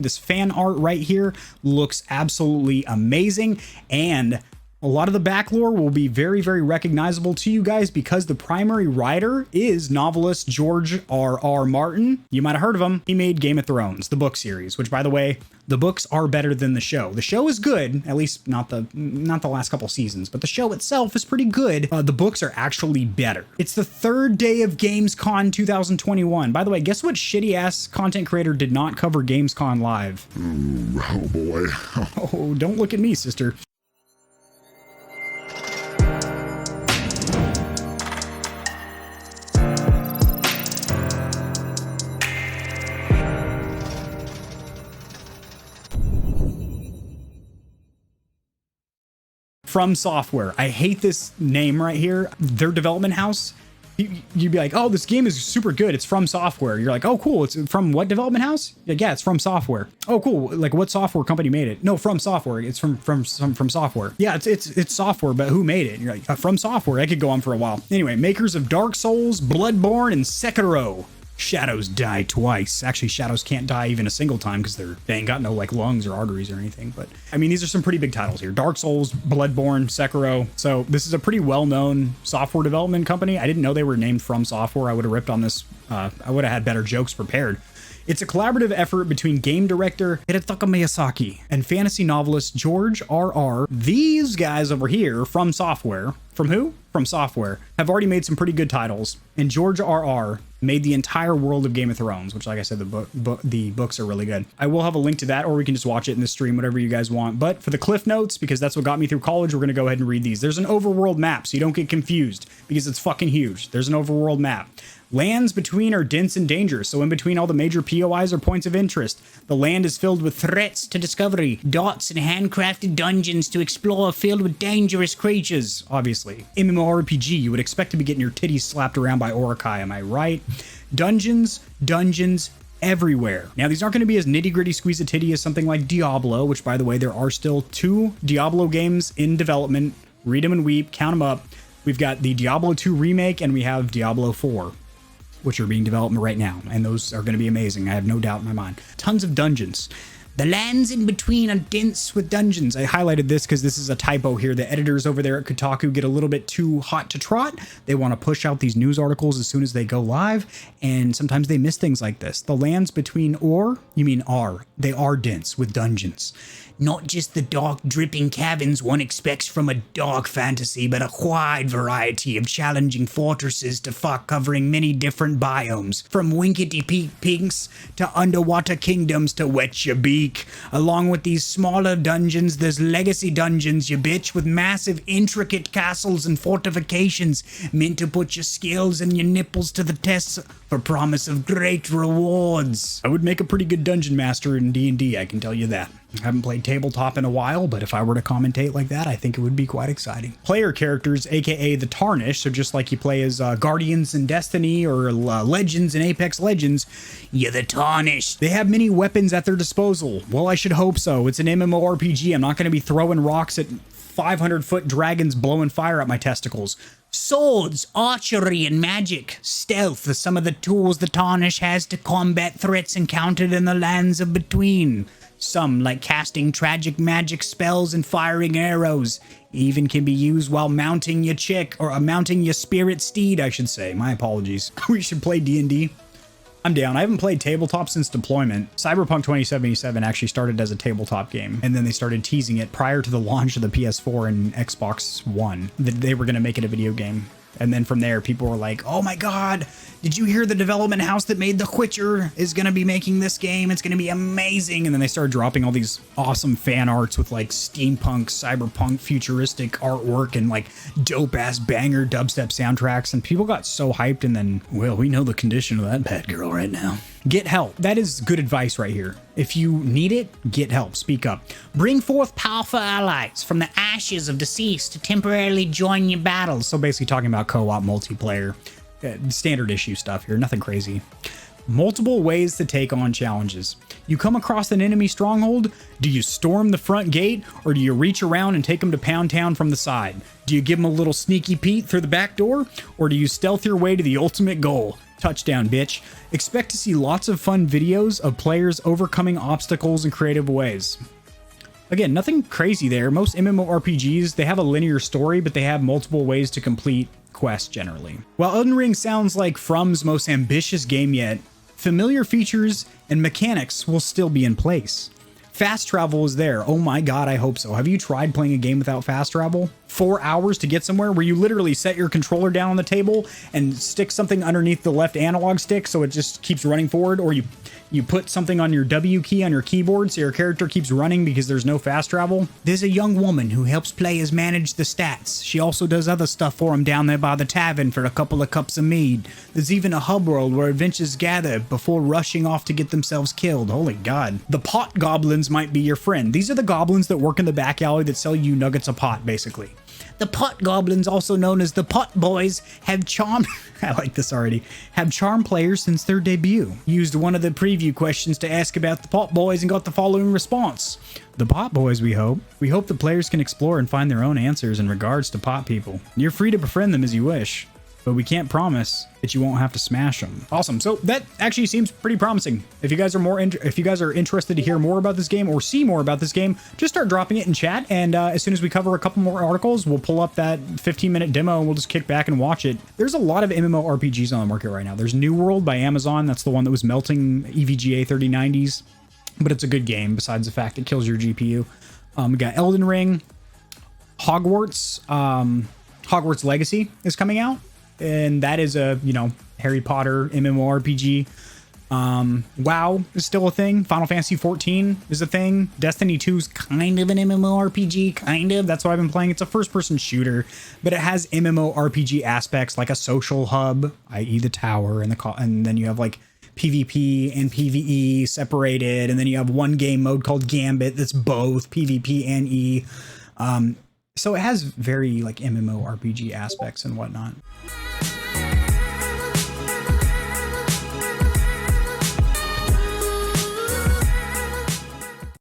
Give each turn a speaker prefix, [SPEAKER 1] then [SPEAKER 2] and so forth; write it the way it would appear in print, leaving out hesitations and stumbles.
[SPEAKER 1] This fan art right here looks absolutely amazing, and a lot of the back lore will be very, very recognizable to you guys because the primary writer is novelist George R.R. Martin. You might have heard of him. He made Game of Thrones, the book series, which, by the way, the books are better than the show. The show is good, at least not the last couple seasons, but the show itself is pretty good. The books are actually better. It's the third day of Gamescom 2021. By the way, guess what shitty ass content creator did not cover Gamescom live?
[SPEAKER 2] Oh boy.
[SPEAKER 1] Oh, don't look at me, sister. FromSoftware. I hate this name right here. Their development house. You'd be like, oh, this game is super good. It's FromSoftware. You're like, oh, cool. It's from what development house? Like, yeah, it's FromSoftware. Oh, cool. Like, what software company made it? No, FromSoftware. It's from software. Yeah, it's software, but who made it? And you're like, FromSoftware. I could go on for a while. Anyway, makers of Dark Souls, Bloodborne, and Sekiro. Shadows die twice. Actually, shadows can't die even a single time because they ain't got no like lungs or arteries or anything. But I mean, these are some pretty big titles here. Dark Souls, Bloodborne, Sekiro. So this is a pretty well-known software development company. I didn't know they were named FromSoftware. I would have ripped on this. I would have had better jokes prepared. It's a collaborative effort between game director Hidetaka Miyazaki and fantasy novelist George R.R. These guys over here, FromSoftware, from who? FromSoftware, have already made some pretty good titles. And George R.R. made the entire world of Game of Thrones, which, like I said, the books are really good. I will have a link to that, or we can just watch it in the stream, whatever you guys want. But for the cliff notes, because that's what got me through college, we're going to go ahead and read these. There's an overworld map, so you don't get confused, because it's fucking huge. There's an overworld map. Lands between are dense and dangerous, so in between all the major POIs are points of interest. The land is filled with threats to discovery, dots and handcrafted dungeons to explore filled with dangerous creatures, obviously. MMORPG, you would expect to be getting your titties slapped around by Orakai, am I right? Dungeons everywhere. Now, these aren't going to be as nitty-gritty squeeze a titty as something like Diablo, which, by the way, there are still 2 Diablo games in development. Read them and weep, count them up. We've got the Diablo 2 remake, and we have Diablo 4. Which are being developed right now, and those are going to be amazing. I have no doubt in my mind. Tons of dungeons. The lands in between are dense with dungeons. I highlighted this because this is a typo here. The editors over there at Kotaku get a little bit too hot to trot. They want to push out these news articles as soon as they go live, and sometimes they miss things like this. The lands between they are dense with dungeons. Not just the dark, dripping caverns one expects from a dark fantasy, but a wide variety of challenging fortresses to fuck, covering many different biomes, from winkety pinks to underwater kingdoms to wet your beak. Along with these smaller dungeons, there's legacy dungeons, you bitch, with massive, intricate castles and fortifications meant to put your skills and your nipples to the test for promise of great rewards. I would make a pretty good dungeon master in D&D, I can tell you that. I haven't played tabletop in a while, but if I were to commentate like that, I think it would be quite exciting. Player characters, aka the Tarnished, so just like you play as Guardians in Destiny or Legends in Apex Legends, you're the Tarnished. They have many weapons at their disposal. Well, I should hope so. It's an MMORPG. I'm not going to be throwing rocks at 500-foot dragons blowing fire at my testicles. Swords, archery, and magic. Stealth are some of the tools the Tarnished has to combat threats encountered in the lands of between. Some, like casting tragic magic spells and firing arrows, even can be used while mounting your mounting your spirit steed, I should say. My apologies. We should play D&D. I'm down. I haven't played tabletop since deployment. Cyberpunk 2077 actually started as a tabletop game, and then they started teasing it prior to the launch of the PS4 and Xbox One that they were going to make it a video game. And then from there, people were like, oh my God, did you hear the development house that made The Witcher is going to be making this game? It's going to be amazing. And then they started dropping all these awesome fan arts with like steampunk, cyberpunk, futuristic artwork and like dope ass banger dubstep soundtracks. And people got so hyped. And then, well, we know the condition of that bad girl right now. Get help. That is good advice right here. If you need it, get help. Speak up. Bring forth powerful allies from the ashes of deceased to temporarily join your battles. So basically talking about co-op multiplayer. Standard issue stuff here. Nothing crazy. Multiple ways to take on challenges. You come across an enemy stronghold. Do you storm the front gate or do you reach around and take them to Pound Town from the side? Do you give them a little sneaky Pete through the back door or do you stealth your way to the ultimate goal? Touchdown, bitch. Expect to see lots of fun videos of players overcoming obstacles in creative ways. Again, nothing crazy there. Most MMORPGs, they have a linear story, but they have multiple ways to complete quests generally. While Elden Ring sounds like From's most ambitious game yet, familiar features and mechanics will still be in place. Fast travel is there. Oh my god, I hope so. Have you tried playing a game without fast travel? 4 hours to get somewhere where you literally set your controller down on the table and stick something underneath the left analog stick so it just keeps running forward, or you put something on your W key on your keyboard so your character keeps running because there's no fast travel. There's a young woman who helps players manage the stats. She also does other stuff for them down there by the tavern for a couple of cups of mead. There's even a hub world where adventurers gather before rushing off to get themselves killed. Holy god. The pot goblins might be your friend. These are the goblins that work in the back alley that sell you nuggets of pot, basically. The pot goblins, also known as the pot boys, have charmed I like this already. Have charmed players since their debut. Used one of the preview questions to ask about the pot boys and got the following response. The pot boys, we hope. We hope the players can explore and find their own answers in regards to pot people. You're free to befriend them as you wish, but we can't promise that you won't have to smash them. Awesome. So that actually seems pretty promising. If you guys are interested to hear more about this game or see more about this game, just start dropping it in chat. And as soon as we cover a couple more articles, we'll pull up that 15-minute demo and we'll just kick back and watch it. There's a lot of MMORPGs on the market right now. There's New World by Amazon. That's the one that was melting EVGA 3090s, but it's a good game besides the fact it kills your GPU. We got Elden Ring, Hogwarts, Hogwarts Legacy is coming out. And that is a, Harry Potter MMORPG. WoW is still a thing. Final Fantasy 14 is a thing. Destiny 2 is kind of an MMORPG, kind of. That's what I've been playing. It's a first-person shooter, but it has MMORPG aspects like a social hub, i.e. the tower, and then you have like PvP and PvE separated, and then you have one game mode called Gambit that's both PvP and E. So it has very like MMORPG aspects and whatnot.